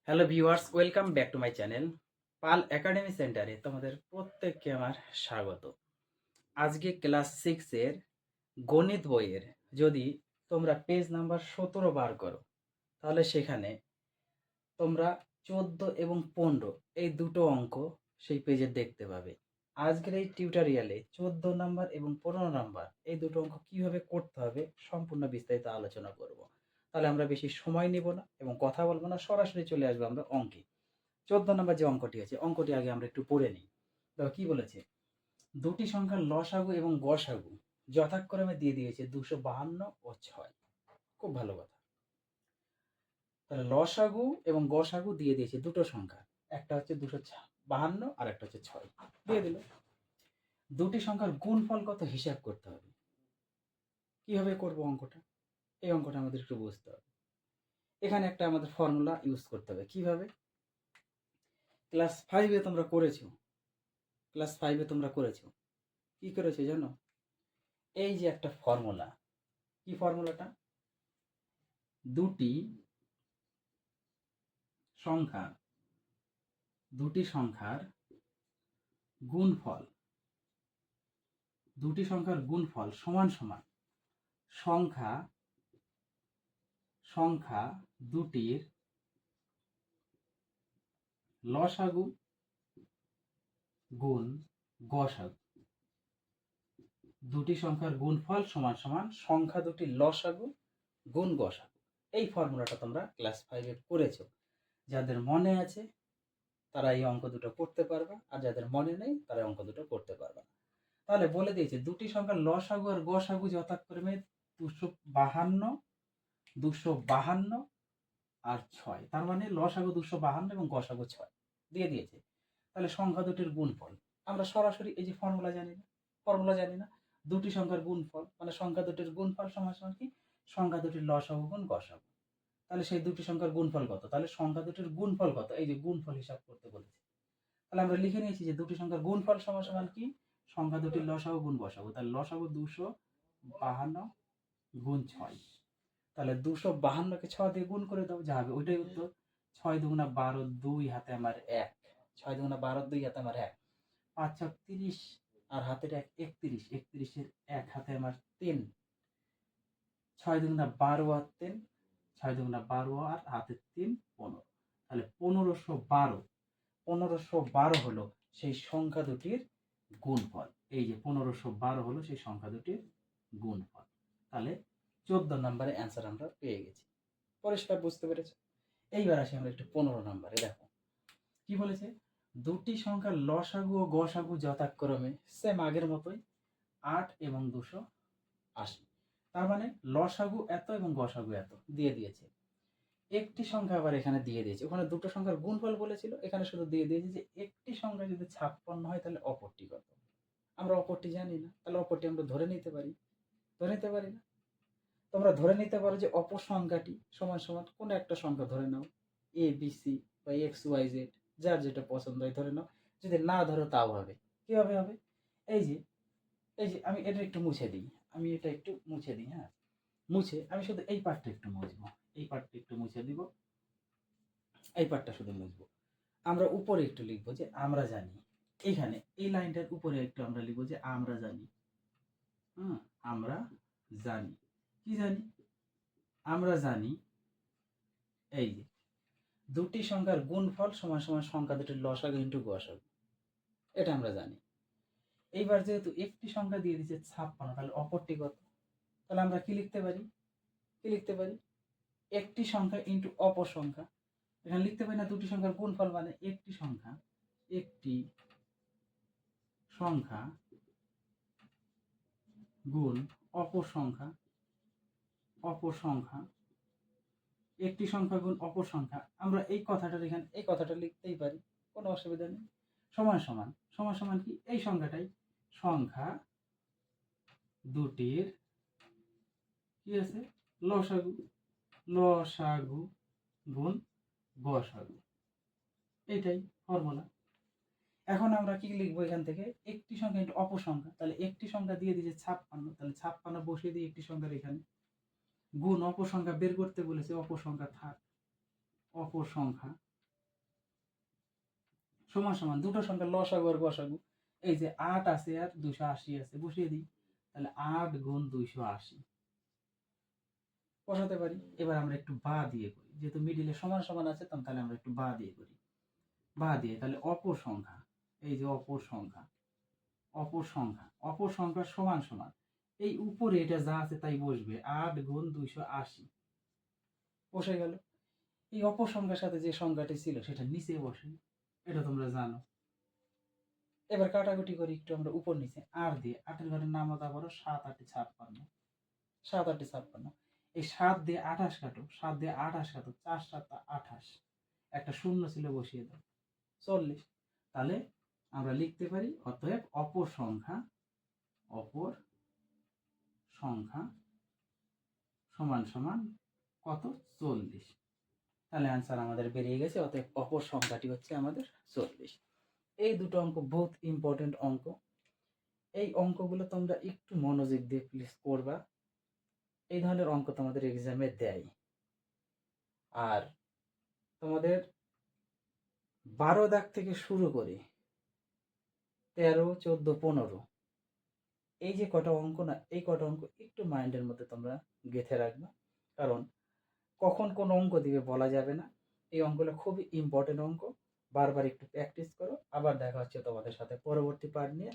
Hello viewers, welcome back to my channel Pal academy সেন্টারে তোমাদের প্রত্যেককে আমার স্বাগত। আজকে ক্লাস 6-এর গণিত বইয়ের যদি তোমরা পেজ নাম্বার 17 বার করো, তাহলে সেখানে তোমরা 14 এবং 15 এই দুটো অঙ্ক সেই পেজে দেখতে পাবে। আজকের এই টিউটোরিয়ালে 14 নাম্বার এবং 15 নাম্বার এই দুটো অঙ্ক কিভাবে করতে হবে সম্পূর্ণ বিস্তারিত আলোচনা করব। তাহলে আমরা বেশি সময় নেব না এবং কথা বলবো না, সরাসরি চলে আসবো আমরা অঙ্কে। 14 নম্বর যে অঙ্কটি আছে, অঙ্কটি আগে আমরা একটু পড়ে নিই। দেখো কি বলেছে, দুটি সংখ্যার লসাগু এবং গসাগু যথাক্রমে দিয়ে দিয়েছে 252 ও 6। খুব ভালো কথা। তাহলে লসাগু এবং গসাগু দিয়ে দিয়েছে দুটো সংখ্যা, একটা হচ্ছে 252 আর একটা হচ্ছে 6 দিয়ে দিল। দুটি সংখ্যার গুণফল কত হিসাব করতে হবে। কিভাবে করব অঙ্কটা, এই অঙ্কটা আমাদের একটু বুঝতে হবে। এখানে একটা আমাদের ফর্মুলা ইউজ করতে হবে। কিভাবে? ক্লাস 5-এ তোমরা করেছো, ক্লাস 5-এ তোমরা করেছো, কি করেছো জানো? এই যে একটা ফর্মুলা, কি ফর্মুলাটা? দুটি সংখ্যা, দুটি সংখ্যার গুণফল, দুটি সংখ্যার গুণফল সমান সমান সংখ্যা সংখ্যা দুটির লসাগু গুণ গসাগু। দুটি সংখ্যার গুণফল সমান সমান সংখ্যা দুটির লসাগু গুণ গসাগু। এই ফর্মুলাটা তোমরা ক্লাস 5-এ করেছো। যাদের মনে আছে তারা এই অঙ্ক দুটো করতে পারবে, আর যাদের মনে নেই তারা অঙ্ক দুটো করতে পারবে না। তাহলে বলে দিয়েছে দুটি সংখ্যার লসাগু আর গসাগু যথাক্রমে 252, 252 আর 6। তার মানে লসাগু 252 এবং গসাগু 6 দিয়ে দিয়েছে। তাহলে সংখ্যা দুটির গুণফল আমরা সরাসরি এই যে ফর্মুলা জানি না, ফর্মুলা জানি না, দুটি সংখ্যার গুণফল মানে সংখ্যা দুটির গুণফল সমান সমান কি সংখ্যা দুটির লসাগু গুণ গসাগু। তাহলে সেই দুটি সংখ্যার গুণফল কত, তাহলে সংখ্যা দুটির গুণফল কত, এই যে গুণফল হিসাব করতে বলেছে। তাহলে আমরা লিখে নিয়েছি যে দুটি সংখ্যার গুণফল সমান সমান কি সংখ্যা দুটির লসাগু গুণ গসাগু। তাহলে লসাগু 252 গুণ 6। তাহলে 252-কে 6 দিয়ে গুণ করে দাও, যা হবে ওইটাই উত্তর। 6 দুগুণা 12, 2 হাতে আমার 1, 6 দুগুণা 12, 2 হাতে আমার 1, 5 ছক 30 আর হাতের 1 31, 31-এর 1 হাতে আমার 3, 6 দুগুণা 12 আর 3, 6 দুগুণা 12 আর হাতে 3 15। তাহলে 1512 হলো সেই সংখ্যা দুটির গুণফল। এই যে 1512 হলো সেই সংখ্যা দুটির গুণফল। তাহলে 14 নম্বরে অ্যান্সার আমরা পেয়ে গেছি। পরিষ্কার বুঝতে পেরেছো? এইবার আসি আমরা একটু 15 নম্বরে। দেখো কি বলেছে, দুটি সংখ্যার লসাগু ও গসাগু যথাক্রমে সেম আগের মতোই 8 এবং 280। তার মানে লসাগু এত এবং গসাগু এত দিয়ে দিয়েছে। একটি সংখ্যা আবার এখানে দিয়ে দিয়েছে, ওখানে দুটো সংখ্যার গুণফল বলেছিল, এখানে শুধু দিয়ে দিয়েছে যে একটি সংখ্যা যদি 56 হয় তাহলে অপরটি কত। আমরা অপরটি জানি না, তাহলে অপরটি আমরা ধরে নিতে পারি, ধরে নিতে পারি না? তোমরা ধরে নিতে পারো যে অপর সংখ্যাটি সমান সমান কোনো একটা সংখ্যা ধরে নাও, এ বি সি বা এক্স ওয়াই জেড, যার যেটা পছন্দ হয় ধরে নাও। যদি না ধরো তাও হবে। কিভাবে হবে? এই যে এই যে আমি এটা একটু মুছে দিই, আমি এটা একটু মুছে দিই, হ্যাঁ মুছে আমি শুধু এই পার্টটা একটু মুছবো, এই পার্টটা একটু মুছে দিব, এই পার্টটা শুধু মুছবো। আমরা উপরে একটু লিখবো যে আমরা জানি। এখানে এই লাইনটার উপরে একটু আমরা লিখবো যে আমরা জানি। হ্যাঁ, আমরা জানি। কি জানি? আমরা জানি এই যে দুটি সংখ্যার গুণফল সমান সমান সংখ্যা দুটির লসাগু ইন্টু গসাগু। এটা আমরা জানি। এইবার যেহেতু একটি সংখ্যা দিয়ে দিচ্ছে 56, তাহলে অপরটি কত? তাহলে আমরা কি লিখতে পারি? কি লিখতে পারি? একটি সংখ্যা ইন্টু অপর সংখ্যা। এখানে লিখতে পারি না দুটি সংখ্যার গুণফল মানে একটি সংখ্যা, একটি সংখ্যা গুণ অপর সংখ্যা, অপর সংখ্যা, একটি সংখ্যা গুণ অপর সংখ্যা। আমরা এই কথাটার এখানে এই কথাটা লিখতেই পারি, কোনো অসুবিধা নেই। সমান সমান সমান সমান কি এই সংখ্যাটাই সংখ্যা দুটির কি আছে লসাগু, লসাগু গুণ গসাগু। এইটাই ফর্মুলা। এখন আমরা কি লিখবো এখান থেকে? একটি সংখ্যা ইন্টু অপর সংখ্যা, তাহলে একটি সংখ্যা দিয়ে দিয়েছে 56, তাহলে 56 বসিয়ে দিই একটি সংখ্যার এখানে, গুণ অপর সংখ্যা বের করতে বলেছে, অপর সংখ্যা থাক, অপর সংখ্যা সমান সমান দুটো সংখ্যার লসাগু আর গসাগু। এই যে 8 আছে আর 280 আছে, বসিয়ে দিই। তাহলে 8 গুণ 280 বসাতে পারি। এবার আমরা একটু বা দিয়ে করি, যেহেতু মিডিলে সমান সমান আছে, তাহলে আমরা একটু বা দিয়ে করি। বা দিয়ে তাহলে অপর সংখ্যা, এই যে অপর সংখ্যা, অপর সংখ্যা সমান সমান, এই উপরে এটা যা আছে তাই বসবে, 8 গুণ 280 বসে গেল। এই অপর সংখ্যার সাথে যে সংখ্যাটি ছিল সেটা নিচে বসে, এটা তোমরা জানো। এবার কাটাকুটি করি একটু আমরা উপর নিচে, 8 দিয়ে 8 এর ঘরের নাম হতো আবারও 7 8 56, 7 8 56। এই 7 দিয়ে 28 কাটো, 7 দিয়ে 28 কাটো, 4 7 28, একটা শূন্য ছিল বসিয়ে দাও, 40। তাহলে আমরা লিখতে পারি অতএব অপর সংখ্যা সমান সমান কত, 40। তাহলে অ্যান্সার আমাদের বেরিয়ে গেছে, অতএব অপর সংখ্যাটি হচ্ছে আমাদের 40। এই দুটো অঙ্ক বহুত ইম্পর্টেন্ট অঙ্ক। এই অঙ্কগুলো তোমরা একটু মনোযোগ দিয়ে প্লিজ করবা। এই ধরনের অঙ্ক তোমাদের এক্সামে দেয়। আর তোমাদের 12 দাগ থেকে শুরু করে 13 14 15, এই যে কটা অঙ্ক না, এই কটা অঙ্ক একটু মাইন্ডের মধ্যে তোমরা গেঁথে রাখবা, কারণ কখন কোন অঙ্ক দিবে বলা যাবে না। এই অঙ্কগুলো খুবই ইম্পর্টেন্ট অঙ্ক। বারবার একটু প্র্যাকটিস করো। আবার দেখা হচ্ছে তোমাদের সাথে পরবর্তী পার্ট নিয়ে।